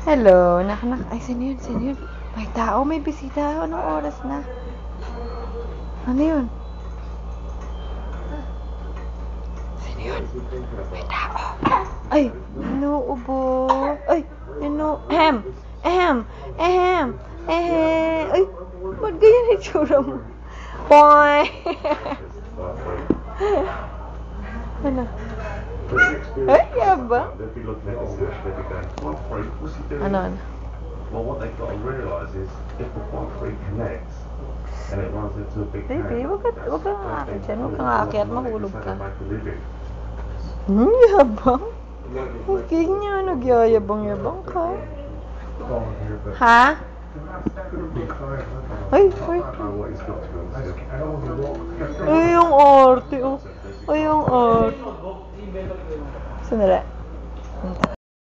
Hello, nak. Ay, sino yun? Sino yun? May tao, may bisita. Anong oras na? Ano yun? Sino yun? May tao. Ay, inuubo. Ay, ahem. Ay, ba't ganyan itsura mo? Boy! Ano? Ay, yaba. Ano? Well, what they've got to realise is if the 5-3 connects and it runs into a big Baby, wag kang aakyat dyan. Wag kang aakyat, mahulog ka. Hmm, Yabang? Okay niya, nagyayabang-yabang ka. Ha? Ay. Ay, yung arte. Ay, yung arte. Sandali.